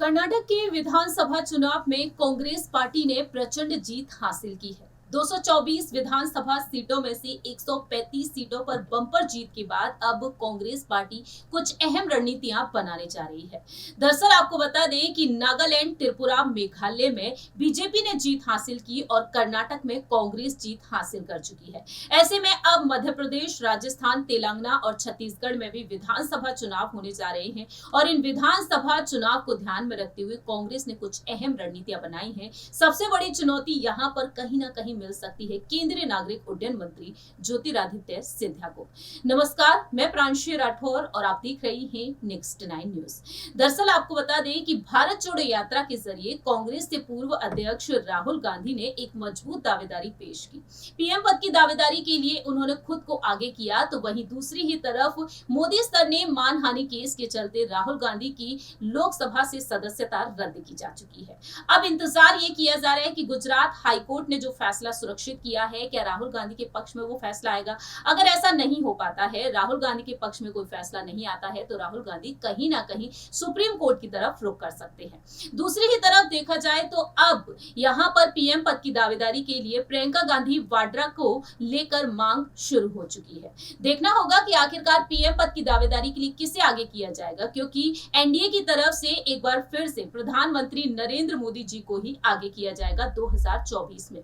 कर्नाटक के विधानसभा चुनाव में कांग्रेस पार्टी ने प्रचंड जीत हासिल की है। 224 विधानसभा सीटों में से 135 सीटों पर बम्पर जीत के बाद अब कांग्रेस पार्टी कुछ अहम रणनीतियां बनाने जा रही है। दरअसल आपको बता दें कि नागालैंड, त्रिपुरा, मेघालय में बीजेपी ने जीत हासिल की और कर्नाटक में कांग्रेस जीत हासिल कर चुकी है। ऐसे में अब मध्य प्रदेश, राजस्थान, तेलंगाना और छत्तीसगढ़ में भी विधानसभा चुनाव होने जा रहे हैं और इन विधानसभा चुनाव को ध्यान में रखते हुए कांग्रेस ने कुछ अहम रणनीतियां बनाई हैं। सबसे बड़ी चुनौती यहाँ पर कहीं ना कहीं मिल सकती है केंद्रीय नागरिक उड्डयन मंत्री ज्योतिरादित्य सिंधिया को। नमस्कार, मैं प्रांशी राठौर और आप देख रही हैं नेक्स्ट 9 न्यूज। दरअसल आपको बता दें कि भारत जोड़ो यात्रा के जरिए कांग्रेस के पूर्व अध्यक्ष राहुल गांधी ने एक मजबूत दावेदारी पेश की। पीएम पद की दावेदारी के लिए उन्होंने खुद को आगे किया, तो वहीं दूसरी ही तरफ मोदी सर ने मानहानि केस के चलते राहुल गांधी की लोकसभा से सदस्यता रद्द की जा चुकी है। अब इंतजार ये किया जा रहा है कि गुजरात हाईकोर्ट ने जो फैसला सुरक्षित किया है, क्या राहुल गांधी के पक्ष में वो फैसला आएगा। अगर ऐसा नहीं हो पाता है, राहुल गांधी के पक्ष में कोई फैसला नहीं आता है, तो राहुल गांधी कहीं ना कहीं सुप्रीम कोर्ट की तरफ रुख कर सकते हैं। दूसरी ही तरफ देखा जाए तो अब यहाँ पर पीएम पद की दावेदारी के लिए प्रियंका गांधी वाड्रा को लेकर मांग शुरू हो चुकी है। देखना होगा कि आखिरकार पीएम पद की दावेदारी के लिए किसे आगे किया जाएगा, क्योंकि एनडीए की तरफ से एक बार फिर से प्रधानमंत्री नरेंद्र मोदी जी को ही आगे किया जाएगा 2024 में।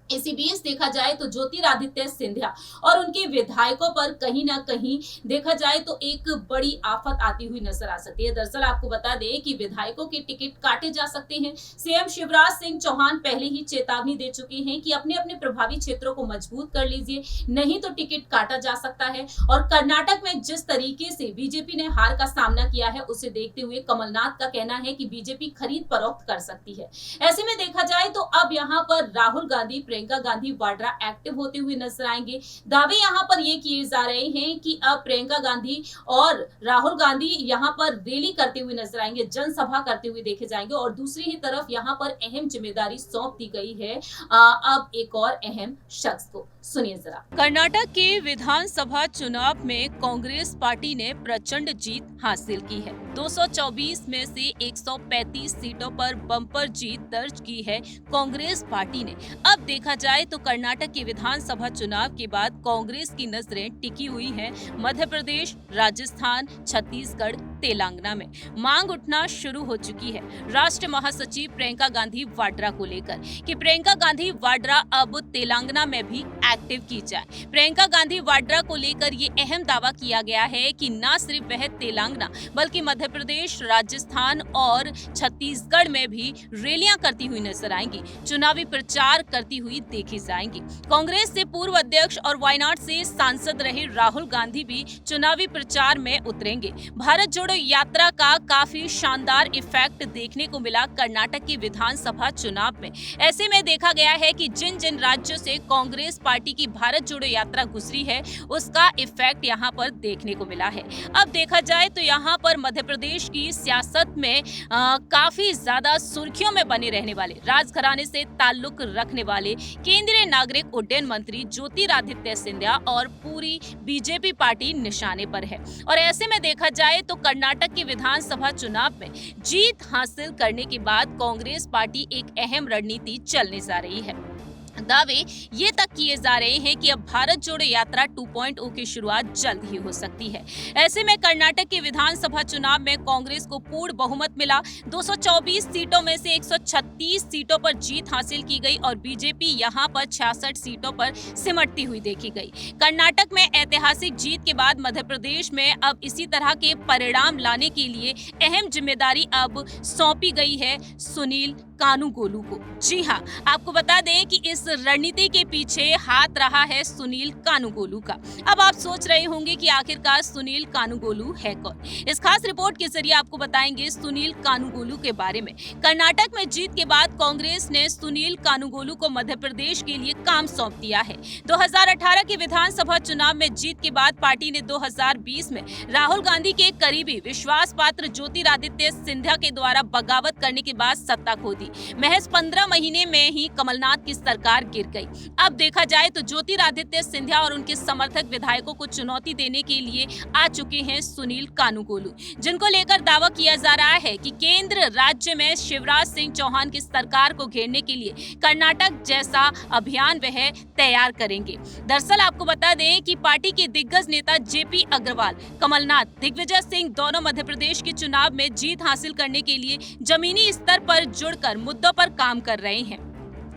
इसी बीच देखा जाए तो ज्योतिरादित्य सिंधिया और उनके विधायकों पर कहीं ना कहीं देखा जाए तो एक बड़ी आफत आती हुई नजर आ सकती है। दरअसल आपको बता दें कि विधायकों के टिकट काटे जा सकते हैं। सीएम शिवराज सिंह चौहान पहले ही चेतावनी दे चुके हैं कि अपने अपने प्रभावी क्षेत्रों को मजबूत कर लीजिए, नहीं तो टिकट काटा जा सकता है। और कर्नाटक में जिस तरीके से बीजेपी ने हार का सामना किया है, उसे देखते हुए कमलनाथ का कहना है कि बीजेपी खरीद फरोख्त कर सकती है। ऐसे में देखा जाए तो अब यहाँ पर राहुल गांधी, प्रियंका गांधी वाड्रा एक्टिव होते हुए नजर आएंगे। दावे यहां पर ये किए जा रहे हैं कि अब प्रियंका गांधी और राहुल गांधी यहां पर रैली करते हुए नजर आएंगे, जनसभा करते हुए देखे जाएंगे और दूसरी ही तरफ यहां पर अहम जिम्मेदारी सौंप दी गई है अब एक और अहम शख्स को। सुनिए जरा। कर्नाटक के विधानसभा चुनाव में कांग्रेस पार्टी ने प्रचंड जीत हासिल की है। 224 में से 135 सीटों पर बम्पर जीत दर्ज की है कांग्रेस पार्टी ने। अब देखा जाए तो कर्नाटक के विधानसभा चुनाव के बाद कांग्रेस की नजरें टिकी हुई हैं मध्य प्रदेश, राजस्थान, छत्तीसगढ़, तेलंगाना में। मांग उठना शुरू हो चुकी है राष्ट्रीय महासचिव प्रियंका गांधी वाड्रा को लेकर कि प्रियंका गांधी वाड्रा अब तेलंगाना में भी एक्टिव की जाए। प्रियंका गांधी वाड्रा को लेकर ये अहम दावा किया गया है कि न सिर्फ वह तेलंगाना बल्कि मध्य प्रदेश, राजस्थान और छत्तीसगढ़ में भी रैलियां करती हुई नजर आएंगी, चुनावी प्रचार करती हुई देखी जाएंगी। कांग्रेस से पूर्व अध्यक्ष और वायनाड से सांसद रहे राहुल गांधी भी चुनावी प्रचार में उतरेंगे। भारत जोड़ो यात्रा का काफी शानदार इफेक्ट देखने को मिला कर्नाटक की विधानसभा चुनाव में। ऐसे में देखा गया है कि जिन जिन राज्यों से कांग्रेस पार्टी की भारत जोड़ो यात्रा गुजरी है, उसका इफेक्ट यहाँ पर देखने को मिला है। अब देखा जाए तो यहाँ पर मध्य प्रदेश की सियासत में काफी ज्यादा सुर्खियों में बने रहने वाले, राजघराने से ताल्लुक रखने वाले केंद्रीय नागरिक उड्डयन मंत्री ज्योतिरादित्य सिंधिया और पूरी बीजेपी पार्टी निशाने पर है। और ऐसे में देखा जाए तो कर्नाटक के विधानसभा चुनाव में जीत हासिल करने के बाद कांग्रेस पार्टी एक अहम रणनीति चलने जा रही है। दावे ये तक किए जा रहे हैं कि अब भारत जोड़ो यात्रा 2.0 की शुरुआत जल्द ही हो सकती है। ऐसे में कर्नाटक के विधानसभा चुनाव में कांग्रेस को पूर्ण बहुमत मिला। 224 सीटों में से 136 सीटों पर जीत हासिल की गई और बीजेपी यहां पर 66 सीटों पर सिमटती हुई देखी गई। कर्नाटक में ऐतिहासिक जीत के बाद मध्य प्रदेश में अब इसी तरह के परिणाम लाने के लिए अहम जिम्मेदारी अब सौंपी गई है सुनील कानूगोलू को। जी हाँ, आपको बता दें कि इस रणनीति के पीछे हाथ रहा है सुनील कानूगोलू का। अब आप सोच रहे होंगे कि आखिरकार सुनील कानूगोलू है कौन। इस खास रिपोर्ट के जरिए आपको बताएंगे सुनील कानूगोलू के बारे में। कर्नाटक में जीत के बाद कांग्रेस ने सुनील कानूगोलू को मध्य प्रदेश के लिए काम सौंप दिया है। 2018 के विधानसभा चुनाव में जीत के बाद पार्टी ने 2020 में राहुल गांधी के करीबी विश्वास पात्र ज्योतिरादित्य सिंधिया के द्वारा बगावत करने के बाद सत्ता खो दी दी। महज 15 महीने में ही कमलनाथ की सरकार गिर गई। अब देखा जाए तो ज्योतिरादित्य सिंधिया और उनके समर्थक विधायकों को चुनौती देने के लिए आ चुके हैं सुनील कानूनगोलू, जिनको लेकर दावा किया जा रहा है कि केंद्र राज्य में शिवराज सिंह चौहान की सरकार को घेरने के लिए कर्नाटक जैसा अभियान वह तैयार करेंगे। दरअसल आपको बता दें कि पार्टी के दिग्गज नेता जेपी अग्रवाल, कमलनाथ, दिग्विजय सिंह दोनों मध्य प्रदेश के चुनाव में जीत हासिल करने के लिए जमीनी स्तर पर जुड़कर मुद्दों पर काम कर रहे हैं।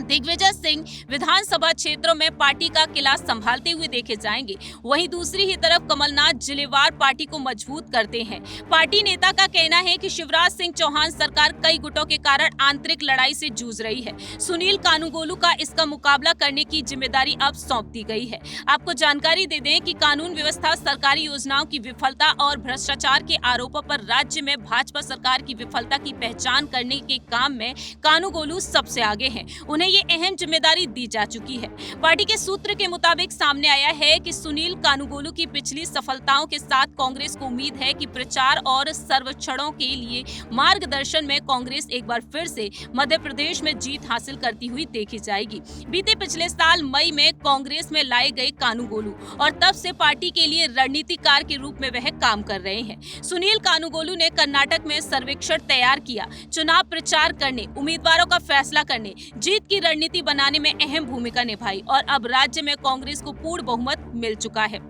दिग्विजय सिंह विधानसभा क्षेत्रों में पार्टी का किला संभालते हुए देखे जाएंगे। वहीं दूसरी ही तरफ कमलनाथ जिलेवार पार्टी को मजबूत करते हैं। पार्टी नेता का कहना है कि शिवराज सिंह चौहान सरकार कई गुटों के कारण आंतरिक लड़ाई से जूझ रही है। सुनील कानूनगोलू का इसका मुकाबला करने की जिम्मेदारी अब सौंप दी गई है। आपको जानकारी दे दें कि कानून व्यवस्था, सरकारी योजनाओं की विफलता और भ्रष्टाचार के आरोपों पर राज्य में भाजपा सरकार की विफलता की पहचान करने के काम में कानूनगोलू सबसे आगे हैं। उन्हें ये अहम जिम्मेदारी दी जा चुकी है। पार्टी के सूत्र के मुताबिक सामने आया है कि सुनील कानूनगोलू की पिछली सफलताओं के साथ कांग्रेस को उम्मीद है कि प्रचार और सर्वेक्षणों के लिए मार्गदर्शन में कांग्रेस एक बार फिर से मध्य प्रदेश में जीत हासिल करती हुई देखी जाएगी। बीते पिछले साल मई में कांग्रेस में लाए गए कानूनगोलू और तब से पार्टी के लिए रणनीतिकार के रूप में वह काम कर रहे हैं। सुनील कानूनगोलू ने कर्नाटक में सर्वेक्षण तैयार किया, चुनाव प्रचार करने, उम्मीदवारों का फैसला करने, जीत की रणनीति बनाने में अहम भूमिका निभाई और अब राज्य में कांग्रेस को पूर्ण बहुमत मिल चुका है।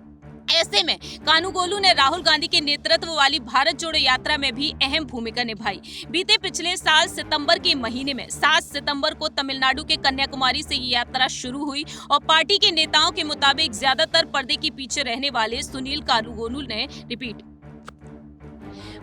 ऐसे में कानूनगोलू ने राहुल गांधी के नेतृत्व वाली भारत जोड़ो यात्रा में भी अहम भूमिका निभाई। बीते पिछले साल सितंबर के महीने में 7 सितंबर को तमिलनाडु के कन्याकुमारी से ये यात्रा शुरू हुई और पार्टी के नेताओं के मुताबिक ज्यादातर पर्दे के पीछे रहने वाले सुनील कानूनगोलू ने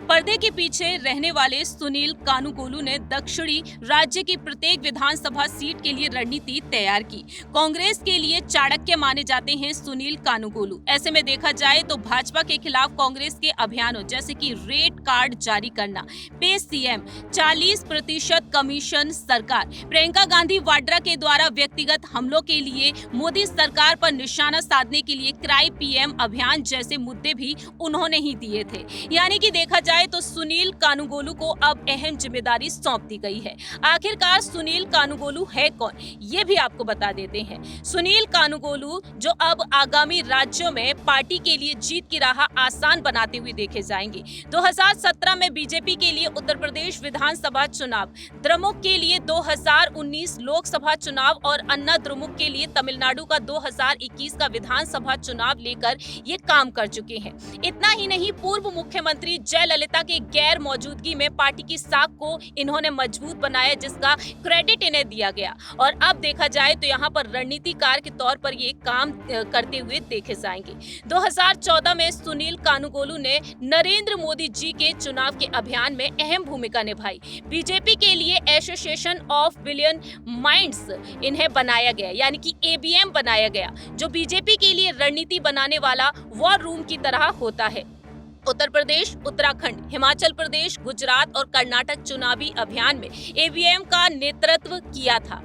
पर्दे के पीछे रहने वाले सुनील कानूनगोलू ने दक्षिणी राज्य की प्रत्येक विधानसभा सीट के लिए रणनीति तैयार की। कांग्रेस के लिए चाणक्य माने जाते हैं सुनील कानूनगोलू। ऐसे में देखा जाए तो भाजपा के खिलाफ कांग्रेस के अभियानों जैसे कि रेड कार्ड जारी करना, पे सीएम, 40% कमीशन सरकार, प्रियंका गांधी वाड्रा के द्वारा व्यक्तिगत हमलों के लिए मोदी सरकार पर निशाना साधने के लिए क्राई पीएम अभियान जैसे मुद्दे भी उन्होंने ही दिए थे। यानी कि देखा जाए तो सुनील कानूनगोलू को अब अहम जिम्मेदारी सौंप दी गई है। आखिरकार सुनील कानूनगोलू है कौन, ये भी आपको बता देते हैं। सुनील कानूनगोलू जो अब आगामी राज्यों में पार्टी के लिए जीत की राह आसान बनाते हुए देखे जाएंगे। 2017 में बीजेपी के लिए उत्तर प्रदेश विधानसभा चुनाव, द्रमुक के लिए 2019 लोकसभा चुनाव और अन्ना द्रमुक के लिए तमिलनाडु का 2021 का विधानसभा चुनाव लेकर ये काम कर चुके हैं। इतना ही नहीं, पूर्व मुख्यमंत्री जयललिता के गैर मौजूदगी में पार्टी की साख को इन्होंने मजबूत बनाया, जिसका क्रेडिट इन्हें दिया गया और अब देखा जाए तो यहाँ पर रणनीतिकार के तौर पर ये काम करते हुए देखे जाएंगे। 2014 में सुनील कानूनगोलू ने नरेंद्र मोदी जी के चुनाव के अभियान में अहम भूमिका निभाई। बीजेपी के लिए एसोसिएशन ऑफ बिलियन माइंड्स इन्हें बनाया गया, यानी कि एबीएम बनाया गया, जो बीजेपी के लिए रणनीति बनाने वाला वॉर रूम की तरह होता है। उत्तर प्रदेश, उत्तराखंड, हिमाचल प्रदेश, गुजरात और कर्नाटक चुनावी अभियान में एबीएम का नेतृत्व किया था।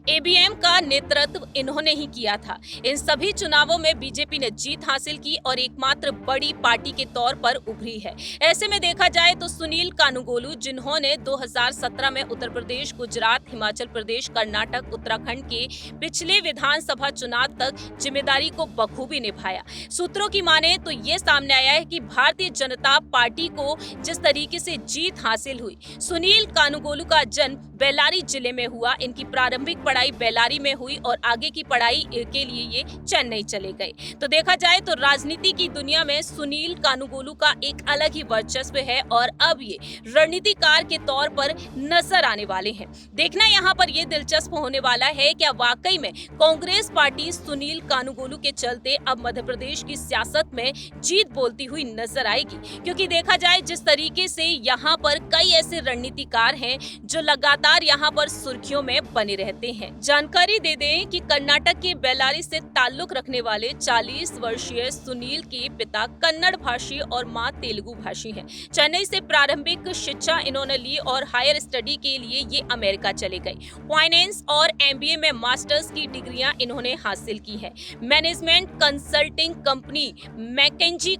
एबीएम का नेतृत्व इन्होंने ही किया था। इन सभी चुनावों में बीजेपी ने जीत हासिल की और एकमात्र बड़ी पार्टी के तौर पर उभरी है। ऐसे में देखा जाए तो सुनील कानूनगोलू, जिन्होंने 2017 में उत्तर प्रदेश, गुजरात, हिमाचल प्रदेश, कर्नाटक, उत्तराखंड के पिछले विधानसभा चुनाव तक जिम्मेदारी को बखूबी निभाया। सूत्रों की माने तो ये सामने आया है कि भारतीय जनता पार्टी को जिस तरीके से जीत हासिल हुई। सुनील कानूनगोलू का जन्म बेल्लारी जिले में हुआ। इनकी प्रारंभिक पढ़ाई बेल्लारी में हुई और आगे की पढ़ाई के लिए ये चेन्नई चले गए। तो देखा जाए तो राजनीति की दुनिया में सुनील कानूनगोलू का एक अलग ही वर्चस्व है और अब ये रणनीतिकार के तौर पर नजर आने वाले हैं। देखना यहाँ पर ये दिलचस्प होने वाला है, क्या वाकई में कांग्रेस पार्टी सुनील कानूनगोलू के चलते अब मध्य प्रदेश की सियासत में जीत बोलती हुई नजर आएगी, क्योंकि देखा जाए जिस तरीके से यहाँ पर कई ऐसे रणनीतिकार हैं जो लगातार यहाँ पर सुर्खियों में बने रहते हैं। जानकारी दे दें कि कर्नाटक के बेल्लारी से ताल्लुक रखने वाले 40 वर्षीय सुनील के पिता कन्नड़ भाषी और मां तेलुगु भाषी हैं। चेन्नई से प्रारंभिक शिक्षा इन्होंने ली और हायर स्टडी के लिए ये अमेरिका चले गए। फाइनेंस और एमबीए में मास्टर्स की डिग्रियां इन्होंने हासिल की है। मैनेजमेंट कंसल्टिंग कंपनी मैकेंजी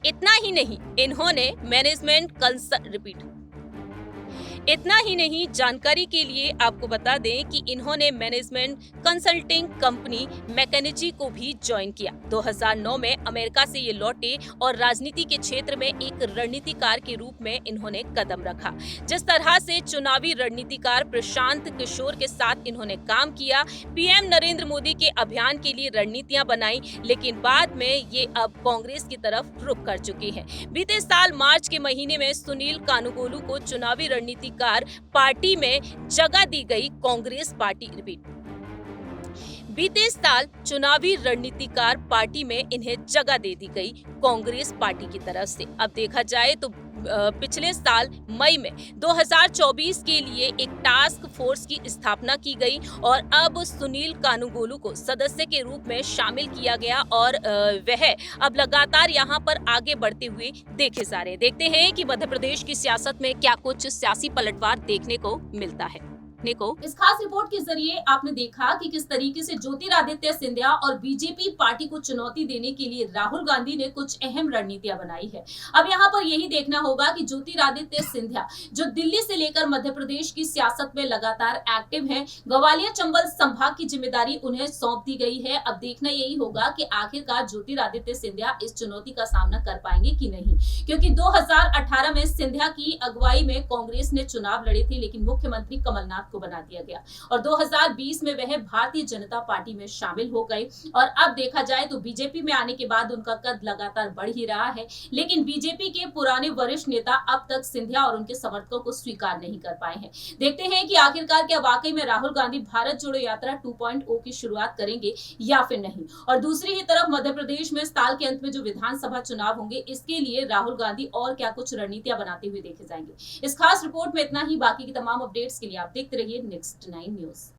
इतना ही नहीं, इन्होंने मैनेजमेंट कंसल्ट रिपीट इतना ही नहीं, जानकारी के लिए आपको बता दें कि इन्होंने मैनेजमेंट कंसल्टिंग कंपनी मैकेनिजी को भी ज्वाइन किया। 2009 में अमेरिका से ये लौटे और राजनीति के क्षेत्र में एक रणनीतिकार के रूप में इन्होंने कदम रखा। जिस तरह से चुनावी रणनीतिकार प्रशांत किशोर के साथ इन्होंने काम किया, पीएम नरेंद्र मोदी के अभियान के लिए रणनीतियां बनाई, लेकिन बाद में ये अब कांग्रेस की तरफ रुख कर चुके हैं। बीते साल मार्च के महीने में सुनील कानुगोलू को चुनावी रणनीतिकार पार्टी में जगह दी गई। कांग्रेस पार्टी रिपीट बीते साल चुनावी रणनीतिकार पार्टी में इन्हें जगह दे दी गई कांग्रेस पार्टी की तरफ से। अब देखा जाए तो पिछले साल मई में 2024 के लिए एक टास्क फोर्स की स्थापना की गई और अब सुनील कानुगोलू को सदस्य के रूप में शामिल किया गया और वह अब लगातार यहां पर आगे बढ़ते हुए देखे जा रहे हैं। देखते हैं कि मध्य प्रदेश की सियासत में क्या कुछ सियासी पलटवार देखने को मिलता है। इस खास रिपोर्ट के जरिए आपने देखा कि किस तरीके से ज्योतिरादित्य सिंधिया और बीजेपी पार्टी को चुनौती देने के लिए राहुल गांधी ने कुछ अहम रणनीतियां बनाई है। अब यहाँ पर यही देखना होगा कि ज्योतिरादित्य सिंधिया जो दिल्ली से लेकर मध्य प्रदेश की सियासत में लगातार एक्टिव हैं, ग्वालियर चंबल संभाग की जिम्मेदारी उन्हें सौंप दी गई है। अब देखना यही होगा कि आखिरकार ज्योतिरादित्य सिंधिया इस चुनौती का सामना कर पाएंगे कि नहीं, क्योंकि 2018 में सिंधिया की अगुवाई में कांग्रेस ने चुनाव लड़े थे, लेकिन मुख्यमंत्री कमलनाथ को बना दिया गया और 2020 में वह भारतीय जनता पार्टी में शामिल हो गए। और अब देखा जाए तो बीजेपी में आने के बाद उनका कद लगातार बढ़ ही रहा है, लेकिन बीजेपी के पुराने वरिष्ठ नेता अब तक सिंधिया और उनके समर्थकों को स्वीकार नहीं कर पाए हैं। देखते हैं कि आखिरकार क्या वाकई में राहुल गांधी भारत जोड़ो यात्रा 2.0 की शुरुआत करेंगे या फिर नहीं। और दूसरी ही तरफ मध्य प्रदेश में साल के अंत में जो विधानसभा चुनाव होंगे, इसके लिए राहुल गांधी और क्या कुछ रणनीतियां बनाते हुए देखे जाएंगे। इस खास रिपोर्ट में इतना ही। बाकी की तमाम अपडेट्स के लिए आप देखते रहिए नेक्स्ट 9 न्यूज।